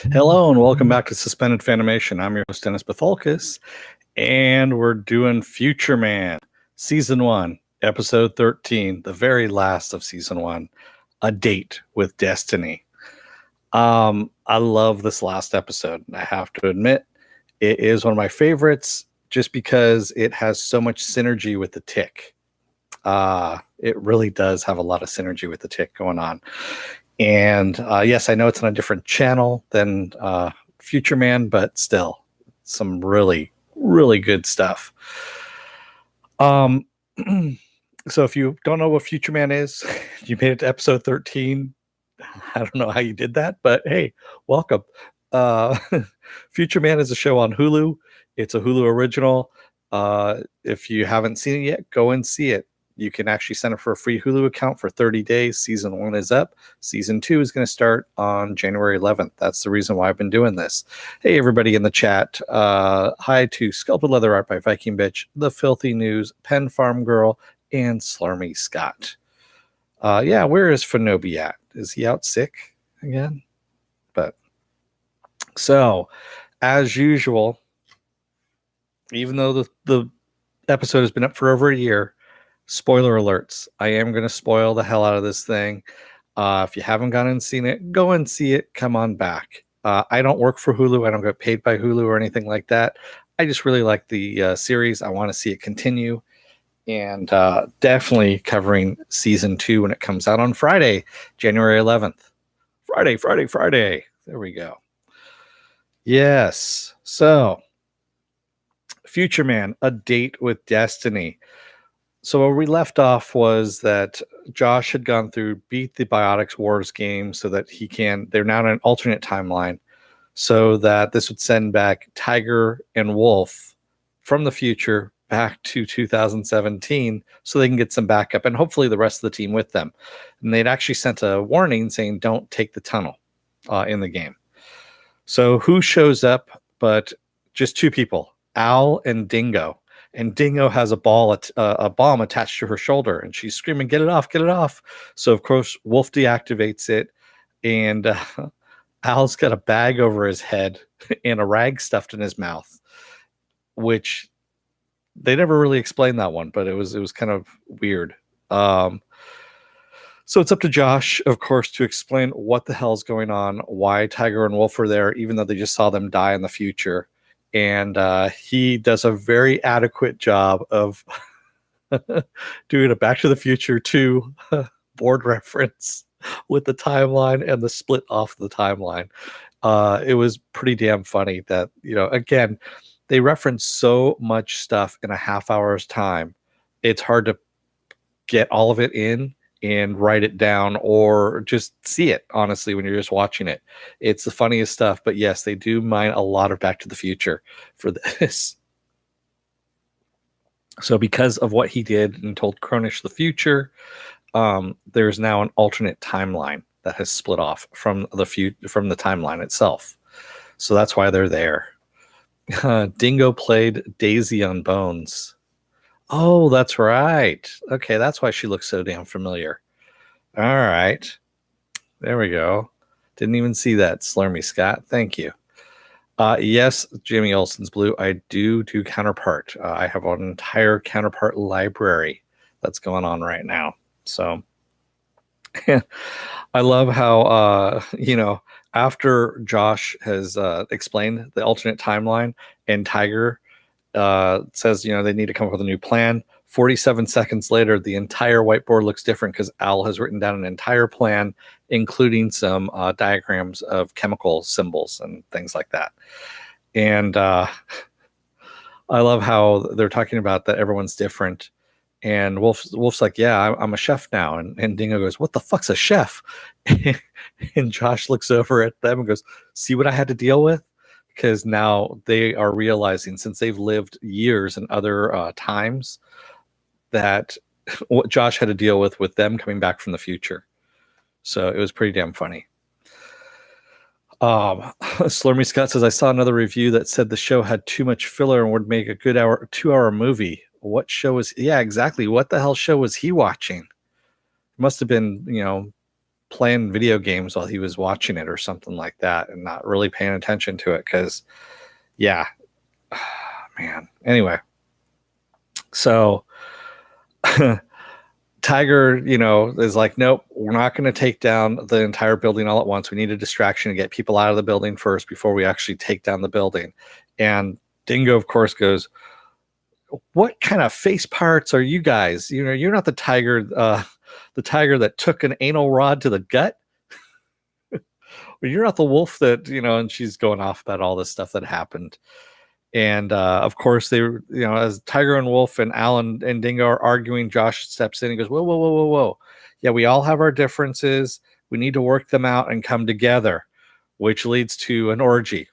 Hello and welcome back to Suspended Fanimation. I'm your host Dennis Betholkis, and we're doing Future Man, Season 1, Episode 13, the very last of Season 1, A Date with Destiny. I love this last episode, I have to admit. It is one of my favorites just because it has so much synergy with the Tick. It really does have a lot of synergy with the Tick going on. And yes, I know it's on a different channel than Future Man, but still, some really, really good stuff. So if you don't know what Future Man is, you made it to episode 13. I don't know how you did that, but hey, welcome. Future Man is a show on Hulu. It's a Hulu original. If you haven't seen it yet, go and see it. You can actually sign up for a free Hulu account for 30 days. Season 1 is up. Season 2 is going to start on January 11th. That's the reason why I've been doing this. Hey, everybody in the chat. Hi to Sculpted Leather Art by Viking Bitch, The Filthy News, Pen Farm Girl, and Slurmy Scott. Yeah, where is Fanobi at? Is he out sick again? But so, as usual, even though the episode has been up for over a year, spoiler alerts. I am going to spoil the hell out of this thing. If you haven't gone and seen it, go and see it. Come on back. I don't work for Hulu. I don't get paid by Hulu or anything like that. I just really like the series. I want to see it continue. And definitely covering season 2 when it comes out on Friday, January 11th. Friday. There we go. Yes. So, Future Man, A Date with Destiny. So where we left off was that Josh had gone through Beat the Biotics Wars game so that they're now in an alternate timeline, so that this would send back Tiger and Wolf from the future back to 2017 so they can get some backup and hopefully the rest of the team with them. And they'd actually sent a warning saying don't take the tunnel in the game. So who shows up but just two people, Al and Dingo. And Dingo has a bomb attached to her shoulder, and she's screaming, "Get it off! Get it off!" So of course, Wolf deactivates it, and Al's got a bag over his head and a rag stuffed in his mouth, which they never really explained that one, but it was kind of weird. So it's up to Josh, of course, to explain what the hell's going on, why Tiger and Wolf are there, even though they just saw them die in the future. And he does a very adequate job of doing a Back to the Future 2 board reference with the timeline and the split off the timeline. It was pretty damn funny that, again, they reference so much stuff in a half hour's time. It's hard to get all of it in and write it down or just see it, honestly, when you're just watching it. It's the funniest stuff, but yes, they do mine a lot of Back to the Future for this. So because of what he did and told Cronish the future, there's now an alternate timeline that has split off from the timeline itself. So that's why they're there. Dingo played Daisy on Bones. Oh, that's right. Okay, that's why she looks so damn familiar. All right. There we go. Didn't even see that, Slurmy Scott. Thank you. Yes, Jimmy Olsen's Blue. I do Counterpart. I have an entire Counterpart library that's going on right now. So I love how, after Josh has explained the alternate timeline and Tiger says, they need to come up with a new plan. 47 seconds later, the entire whiteboard looks different because Al has written down an entire plan, including some diagrams of chemical symbols and things like that. And I love how they're talking about that everyone's different. And Wolf's like, yeah, I'm a chef now. And Dingo goes, what the fuck's a chef? And Josh looks over at them and goes, see what I had to deal with? Because now they are realizing, since they've lived years in other times, that what Josh had to deal with them coming back from the future. So it was pretty damn funny. Slurmy Scott says, I saw another review that said the show had too much filler and would make a good 2-hour movie. What show is... Yeah, exactly. What the hell show was he watching? It must have been, playing video games while he was watching it or something like that, and not really paying attention to it. Because, yeah, man. Anyway, so Tiger, is like, nope, we're not going to take down the entire building all at once. We need a distraction to get people out of the building first before we actually take down the building. And Dingo, of course, goes, what kind of face parts are you guys? You're not the tiger that took an anal rod to the gut. You're not the wolf that, and she's going off about all this stuff that happened. And of course, they were, as Tiger and Wolf and Alan and Dingo are arguing, Josh steps in and goes, whoa, whoa, whoa, whoa, whoa. Yeah, we all have our differences. We need to work them out and come together, which leads to an orgy,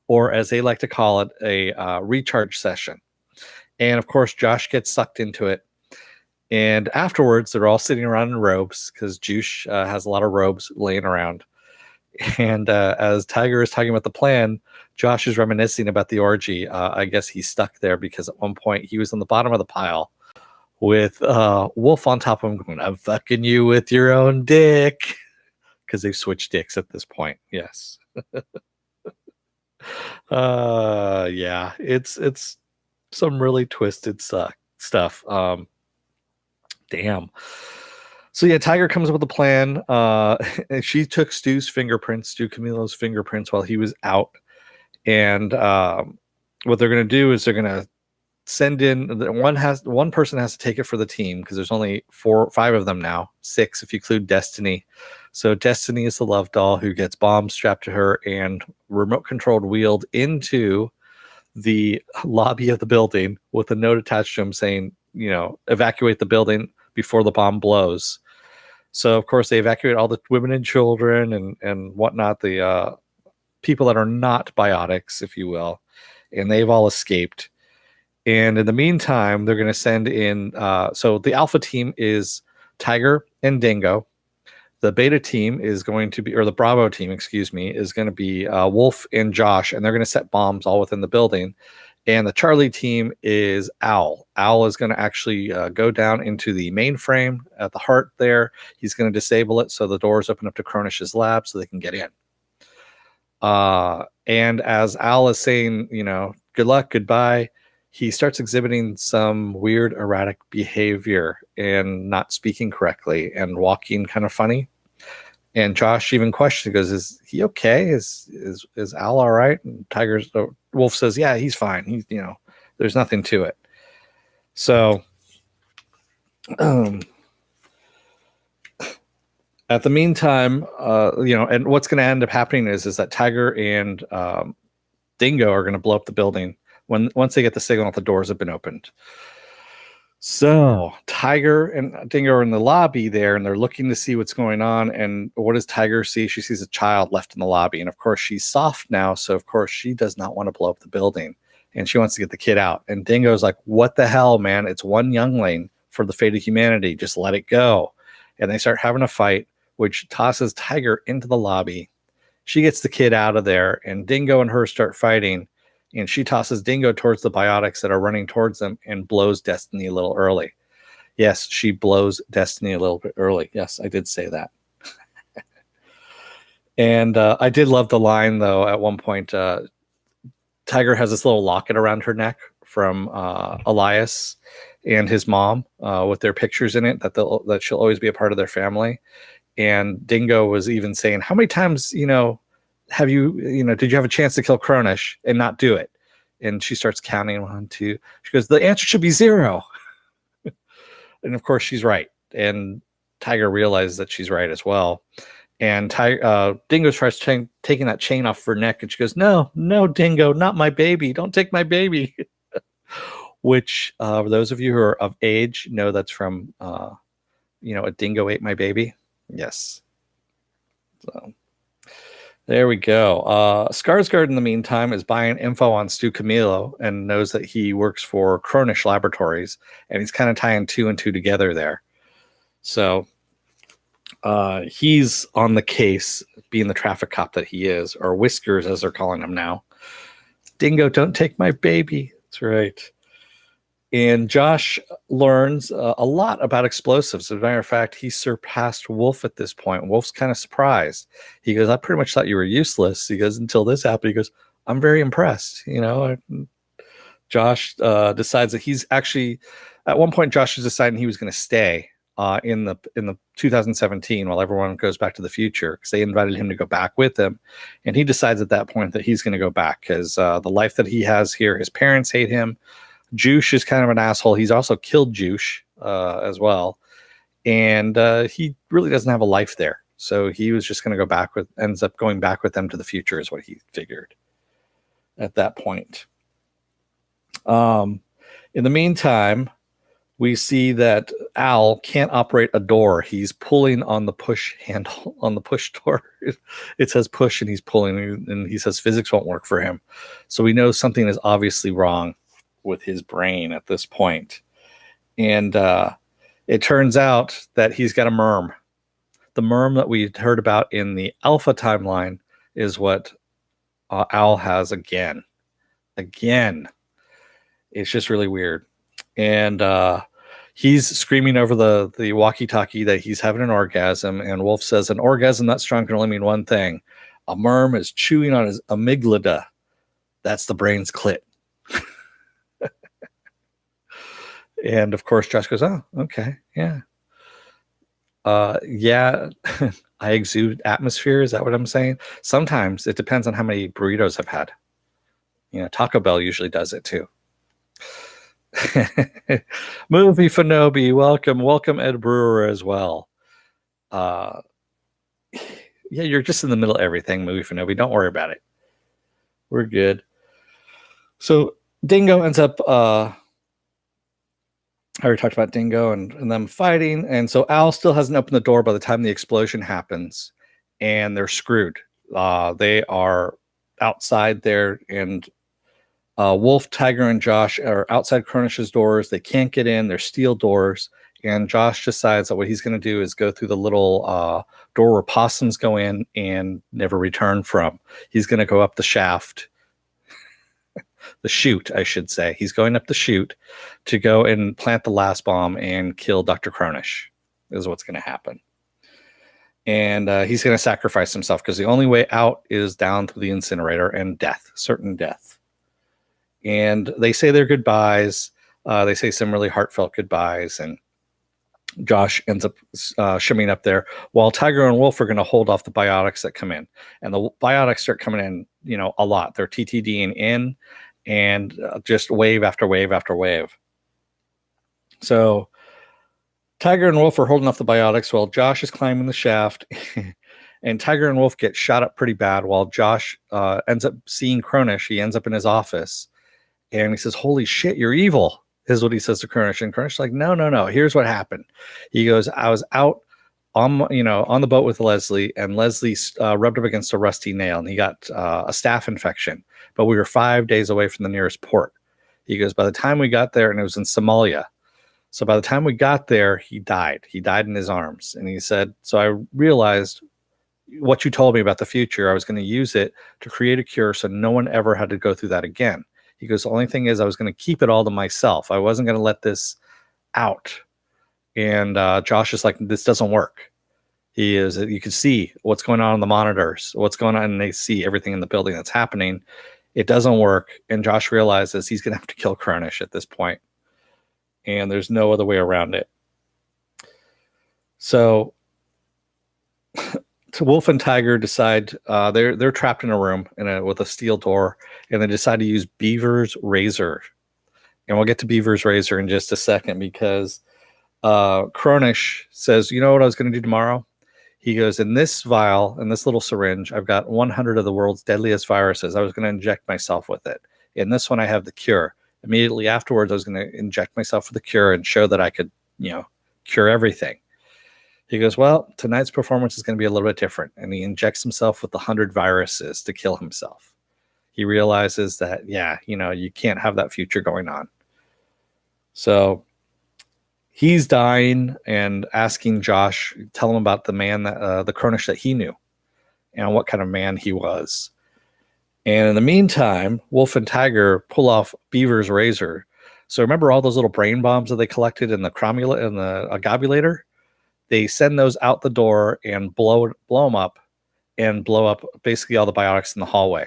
or as they like to call it, a recharge session. And of course, Josh gets sucked into it. And afterwards, they're all sitting around in robes because Juice has a lot of robes laying around. And as Tiger is talking about the plan, Josh is reminiscing about the orgy. I guess he's stuck there because at one point he was on the bottom of the pile with Wolf on top of him going, I'm fucking you with your own dick. Because they've switched dicks at this point. Yes. Yeah, it's some really twisted stuff. Damn. So yeah, Tiger comes up with a plan. And she took Stu Camilo's fingerprints while he was out. And what they're going to do is they're going to send in, one person has to take it for the team because there's only 5 of them now, 6 if you include Destiny. So Destiny is the love doll who gets bombs strapped to her and remote controlled wheeled into the lobby of the building with a note attached to him saying, evacuate the building before the bomb blows. So of course they evacuate all the women and children and whatnot, the people that are not biotics, if you will, and they've all escaped. And in the meantime, they're going to send in, so the alpha team is Tiger and Dingo. The beta team is going to be, or the Bravo team, excuse me, is going to be Wolf and Josh, and they're going to set bombs all within the building. And the Charlie team is Owl. Owl is going to actually go down into the mainframe at the heart there. He's going to disable it so the doors open up to Cronish's lab so they can get in. And as Owl is saying, good luck, goodbye, he starts exhibiting some weird erratic behavior and not speaking correctly and walking kind of funny. And Josh even questions, goes, is he okay? Is Al all right? And Wolf says, yeah, he's fine. He's, there's nothing to it. So, at the meantime, and what's going to end up happening is that Tiger and Dingo are going to blow up the building once they get the signal that the doors have been opened. So Tiger and Dingo are in the lobby there, and they're looking to see what's going on. And what does Tiger see? She sees a child left in the lobby. And of course, she's soft now. So of course, she does not want to blow up the building. And she wants to get the kid out. And Dingo's like, what the hell, man? It's one youngling for the fate of humanity. Just let it go. And they start having a fight, which tosses Tiger into the lobby. She gets the kid out of there, and Dingo and her start fighting. And she tosses Dingo towards the biotics that are running towards them and blows Destiny a little early. Yes, she blows Destiny a little bit early. Yes, I did say that. And I did love the line, though, at one point. Tiger has this little locket around her neck from Elias and his mom with their pictures in it, that she'll always be a part of their family. And Dingo was even saying, how many times, have you, did you have a chance to kill Cronish and not do it? And she starts counting 1, 2. She goes, the answer should be 0. And of course she's right. And Tiger realizes that she's right as well. And Dingo tries taking that chain off her neck, and she goes, no, Dingo, not my baby. Don't take my baby. Which, those of you who are of age know that's from, a dingo ate my baby. Yes. So there we go. Skarsgård, in the meantime, is buying info on Stu Camillo and knows that he works for Cronish Laboratories, and he's kind of tying 2 and 2 together there. So he's on the case, being the traffic cop that he is, or Whiskers, as they're calling him now. Dingo, don't take my baby. That's right. And Josh learns a lot about explosives. As a matter of fact, he surpassed Wolf at this point. Wolf's kind of surprised. He goes, I pretty much thought you were useless. He goes, until this happened. He goes, I'm very impressed. Josh decides that he's actually, at one point, Josh is deciding he was going to stay in the 2017 while everyone goes back to the future, because they invited him to go back with them. And he decides at that point that he's going to go back because the life that he has here, his parents hate him. Juice is kind of an asshole. He's also killed Juice as well. And he really doesn't have a life there. So he was just going to ends up going back with them to the future is what he figured at that point. In the meantime, we see that Al can't operate a door. He's pulling on the push handle on the push door. It says push and he's pulling, and he says physics won't work for him. So we know something is obviously wrong with his brain at this point. And it turns out that he's got a merm. The merm that we heard about in the Alpha timeline is what Al has again. It's just really weird. And he's screaming over the walkie-talkie that he's having an orgasm, and Wolf says an orgasm that strong can only mean one thing. A merm is chewing on his amygdala. That's the brain's clit. And of course, Josh goes, oh, okay, yeah. Yeah, I exude atmosphere. Is that what I'm saying? Sometimes it depends on how many burritos I've had. Taco Bell usually does it too. Movie Fanobi, welcome Ed Brewer as well. Yeah, you're just in the middle of everything, Movie Fanobi. Don't worry about it. We're good. So Dingo ends up I already talked about Dingo and them fighting. And so Al still hasn't opened the door by the time the explosion happens, and they're screwed. They are outside there, and Wolf, Tiger, and Josh are outside Cronish's doors. They can't get in. They're steel doors. And Josh decides that what he's going to do is go through the little door where possums go in and never return from. He's going to go up the shaft. The chute, I should say. He's going up the chute to go and plant the last bomb and kill Dr. Cronish, is what's going to happen. And he's going to sacrifice himself because the only way out is down through the incinerator and death, certain death. And they say their goodbyes. They say some really heartfelt goodbyes. And Josh ends up shimmying up there while Tiger and Wolf are going to hold off the biotics that come in. And the biotics start coming in, a lot. They're TTDing in and just wave after wave after wave. So Tiger and Wolf are holding off the biotics while Josh is climbing the shaft. And Tiger and Wolf get shot up pretty bad while Josh ends up seeing Cronish. He ends up in his office. And he says, holy shit, you're evil, is what he says to Cronish. And Cronish is like, no. Here's what happened. He goes, I was out on the boat with Leslie, and Leslie rubbed up against a rusty nail, and he got a staph infection. But we were 5 days away from the nearest port. He goes, by the time we got there, and it was in Somalia. So by the time we got there, he died. He died in his arms. And he said, so I realized what you told me about the future. I was going to use it to create a cure so no one ever had to go through that again. He goes, the only thing is I was going to keep it all to myself. I wasn't going to let this out. And Josh is like, this doesn't work. You can see what's going on the monitors, what's going on, and they see everything in the building that's happening. It doesn't work. And Josh realizes he's going to have to kill Cronish at this point. And there's no other way around it. So Wolf and Tiger decide they're trapped in a room with a steel door, and they decide to use Beaver's razor. And we'll get to Beaver's razor in just a second because Cronish says, you know what I was going to do tomorrow? He goes, in this vial, in this little syringe, I've got 100 of the world's deadliest viruses. I was going to inject myself with it. In this one, I have the cure. Immediately afterwards, I was going to inject myself with the cure and show that I could, cure everything. He goes, well, tonight's performance is going to be a little bit different. And he injects himself with 100 viruses to kill himself. He realizes that, you can't have that future going on. So he's dying and asking Josh, tell him about the man, the Cronish that he knew and what kind of man he was. And in the meantime, Wolf and Tiger pull off Beaver's razor. So remember all those little brain bombs that they collected in the gobulator? They send those out the door and blow them up and blow up basically all the biotics in the hallway.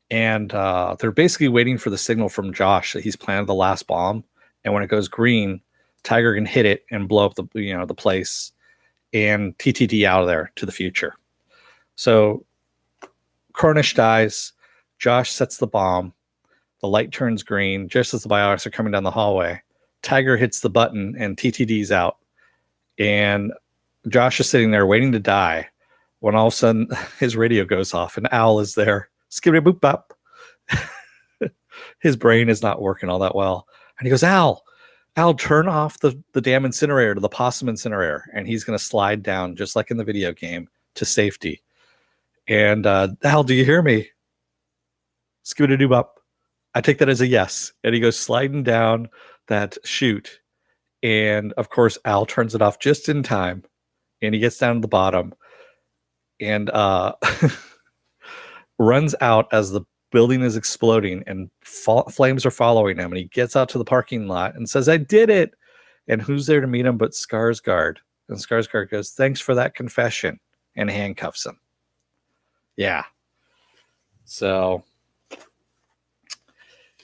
And they're basically waiting for the signal from Josh that he's planted the last bomb. And when it goes green, Tiger can hit it and blow up the place and TTD out of there to the future. So Cornish dies. Josh sets the bomb. The light turns green just as the biotics are coming down the hallway. Tiger hits the button and TTD's out. And Josh is sitting there waiting to die when all of a sudden his radio goes off and Al is there. Skibbity boop bop. His brain is not working all that well. And he goes, Al, turn off the damn incinerator, to the possum incinerator. And he's going to slide down, just like in the video game, to safety. And Al, do you hear me? Skibbity doo bop. I take that as a yes. And he goes sliding down that chute. And of course, Al turns it off just in time. And he gets down to the bottom and runs out as the building is exploding and flames are following him. And he gets out to the parking lot and says, I did it. And who's there to meet him but Skarsgård? And Skarsgård goes, thanks for that confession, and handcuffs him. Yeah. So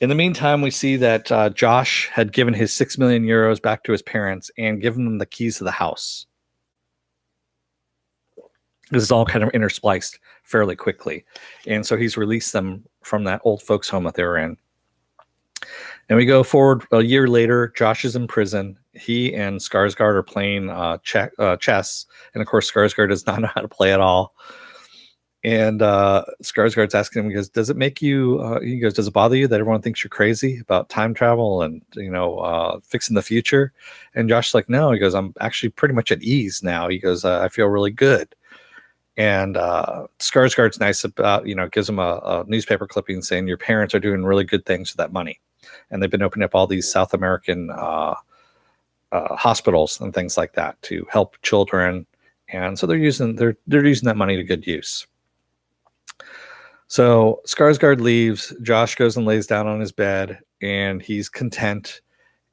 in the meantime, we see that Josh had given his 6 million euros back to his parents and given them the keys to the house. This is all kind of interspliced fairly quickly. And so he's released them from that old folks home that they were in. And we go forward a year later. Josh is in prison. He and Skarsgård are playing chess. And of course, Skarsgård does not know how to play at all. And Skarsgård's asking him, he goes, does it make you, he goes, does it bother you that everyone thinks you're crazy about time travel and, fixing the future? And Josh's like, no. He goes, I'm actually pretty much at ease now. He goes, I feel really good. And Skarsgård's nice about, gives him a newspaper clipping saying your parents are doing really good things with that money. And they've been opening up all these South American hospitals and things like that to help children. And so they're using that money to good use. So Skarsgård leaves. Josh goes and lays down on his bed and he's content.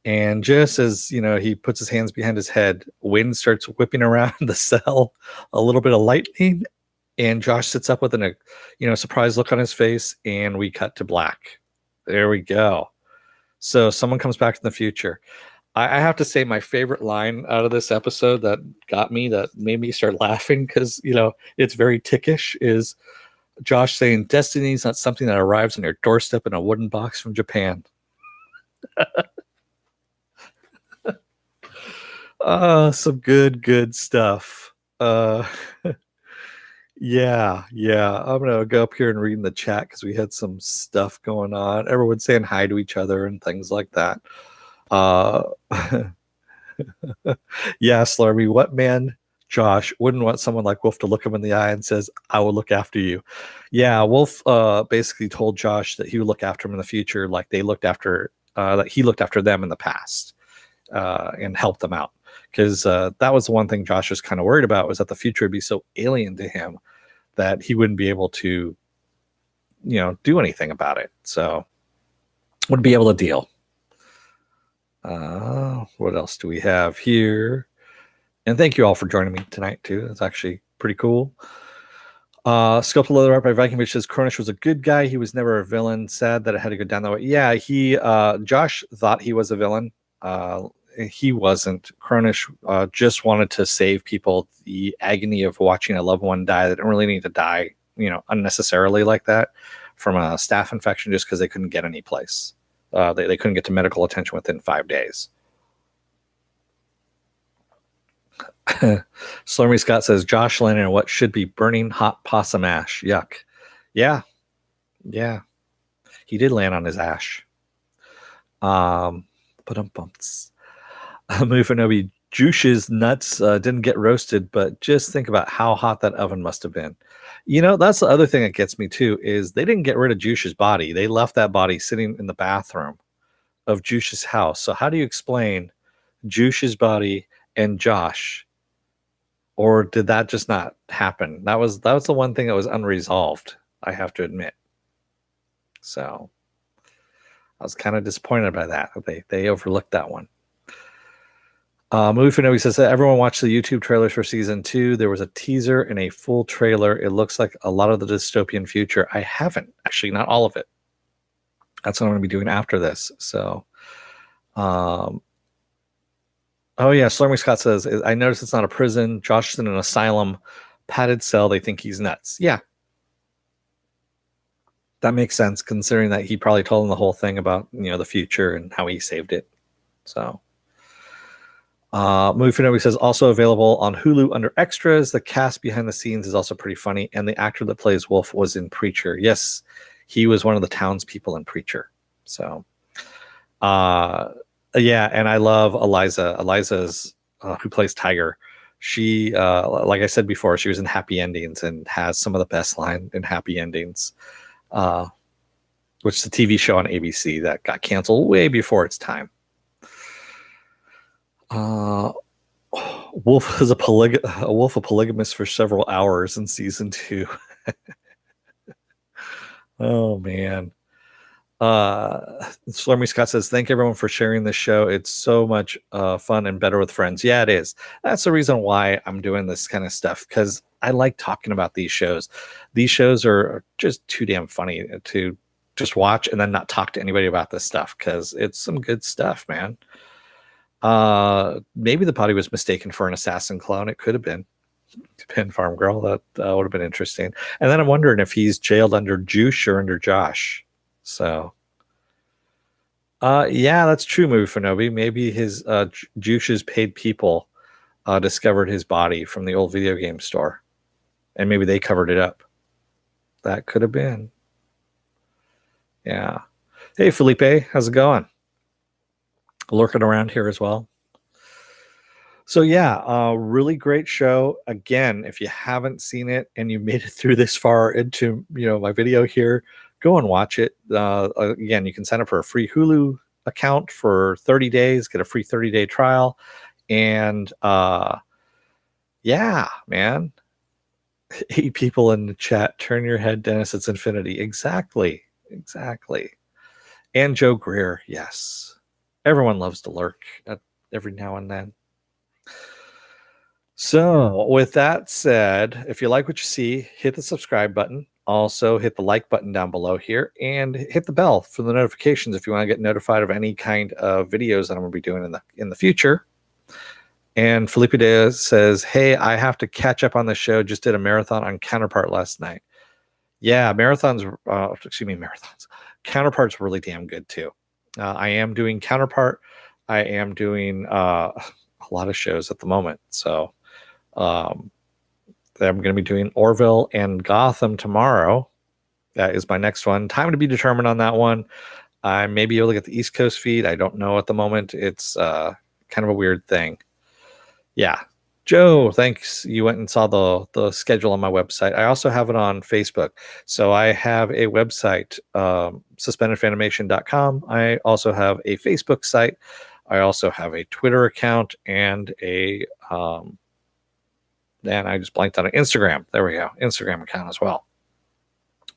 And just as, he puts his hands behind his head, wind starts whipping around the cell, a little bit of lightning, and Josh sits up with a surprised look on his face, and we cut to black. There we go. So someone comes back in the future. I have to say my favorite line out of this episode that made me start laughing because, it's very tickish, is Josh saying, destiny is not something that arrives on your doorstep in a wooden box from Japan. Some good stuff. Yeah. I'm gonna go up here and read in the chat because we had some stuff going on. Everyone's saying hi to each other and things like that. Yeah, Slurmy, what man, Josh, wouldn't want someone like Wolf to look him in the eye and says, I will look after you? Yeah, Wolf basically told Josh that he would look after him in the future, like they looked after that he looked after them in the past and helped them out. Because that was the one thing Josh was kind of worried about, was that the future would be so alien to him that he wouldn't be able to, do anything about it. So wouldn't be able to deal. What else do we have here? And thank you all for joining me tonight too. It's actually pretty cool. Sculpted Leather Art by Vikingfish says Cornish was a good guy. He was never a villain. Sad that it had to go down that way. Yeah, Josh thought he was a villain. He wasn't. Cornish just wanted to save people the agony of watching a loved one die. They didn't really need to die, unnecessarily like that from a staph infection just because they couldn't get any place. They couldn't get to medical attention within 5 days. Slurmy Scott says Josh landed in what should be burning hot possum ash. Yuck. Yeah. He did land on his ash. Mufanobi, Jush's nuts didn't get roasted, but just think about how hot that oven must have been. That's the other thing that gets me too, is they didn't get rid of Jush's body. They left that body sitting in the bathroom of Jush's house. So how do you explain Jush's body and Josh? Or did that just not happen? That was the one thing that was unresolved, I have to admit. So was kind of disappointed by that. They overlooked that one. Movie Fanobi says that everyone watched the YouTube trailers for season 2. There was a teaser and a full trailer. It looks like a lot of the dystopian future. I haven't, actually, not all of it. That's what I'm going to be doing after this. So, oh yeah, Slurmy Scott says, I noticed it's not a prison. Josh is in an asylum, padded cell. They think he's nuts. Yeah. That makes sense, considering that he probably told them the whole thing about, the future and how he saved it. So, Movie Fanobi says, also available on Hulu under extras. The cast behind the scenes is also pretty funny, and the actor that plays Wolf was in Preacher. Yes, he was one of the townspeople in Preacher. So, yeah, and I love Eliza. Eliza's who plays Tiger. She, like I said before, she was in Happy Endings and has some of the best line in Happy Endings, which is a TV show on ABC that got canceled way before its time. Wolf is a polygamous for several hours in season 2. Oh man. Slurmy Scott says, thank everyone for sharing this show. It's so much fun and better with friends. Yeah, it is. That's the reason why I'm doing this kind of stuff, because I like talking about these shows. These shows are just too damn funny to just watch and then not talk to anybody about this stuff, because it's some good stuff, man. Maybe the body was mistaken for an assassin clone. It could have been Pin Farm Girl. That would have been interesting. And then I'm wondering if he's jailed under Juice or under Josh. So, yeah, that's true, Movie Fanobi. Maybe his Juice's paid people discovered his body from the old video game store, and maybe they covered it up. That could have been. Yeah. Hey, Felipe, how's it going? Lurking around here as well. So yeah, really great show. Again, if you haven't seen it and you made it through this far into my video here, go and watch it. Again, you can sign up for a free Hulu account for 30 days, get a free 30-day trial, and yeah, man. 8 people in the chat. Turn your head, Dennis. It's infinity. Exactly. And Joe Greer. Yes. Everyone loves to lurk every now and then. So with that said, if you like what you see, hit the subscribe button. Also hit the like button down below here, and hit the bell for the notifications if you want to get notified of any kind of videos that I'm going to be doing in the future. And Felipe Diaz says, hey, I have to catch up on the show. Just did a marathon on Counterpart last night. Yeah, marathons. Counterpart's really damn good too. I am doing Counterpart. I am doing a lot of shows at the moment. So I'm going to be doing Orville and Gotham tomorrow. That is my next one. Time to be determined on that one. I may be able to get the East Coast feed. I don't know at the moment. It's kind of a weird thing. Yeah. Joe, thanks. You went and saw the schedule on my website. I also have it on Facebook. So I have a website, suspendedfanimation.com. I also have a Facebook site. I also have a Twitter account and and I just blanked on an Instagram. There we go. Instagram account as well.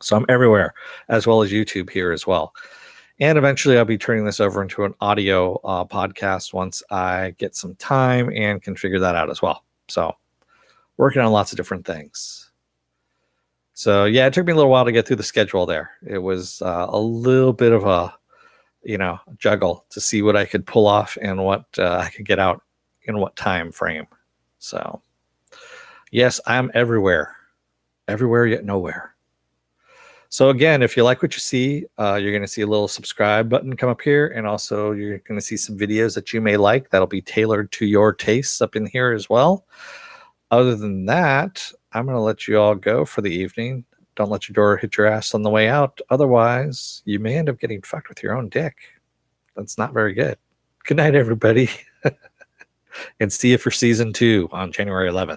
So I'm everywhere, as well as YouTube here as well. And eventually I'll be turning this over into an audio podcast once I get some time and can figure that out as well. So working on lots of different things. So yeah, it took me a little while to get through the schedule there. It was a little bit of a, juggle to see what I could pull off and what I could get out in what time frame. So yes, I'm everywhere yet nowhere. So again, if you like what you see, you're going to see a little subscribe button come up here, and also you're going to see some videos that you may like that'll be tailored to your tastes up in here as well. Other than that, I'm going to let you all go for the evening. Don't let your door hit your ass on the way out. Otherwise, you may end up getting fucked with your own dick. That's not very good. Good night, everybody. And see you for season 2 on January 11th.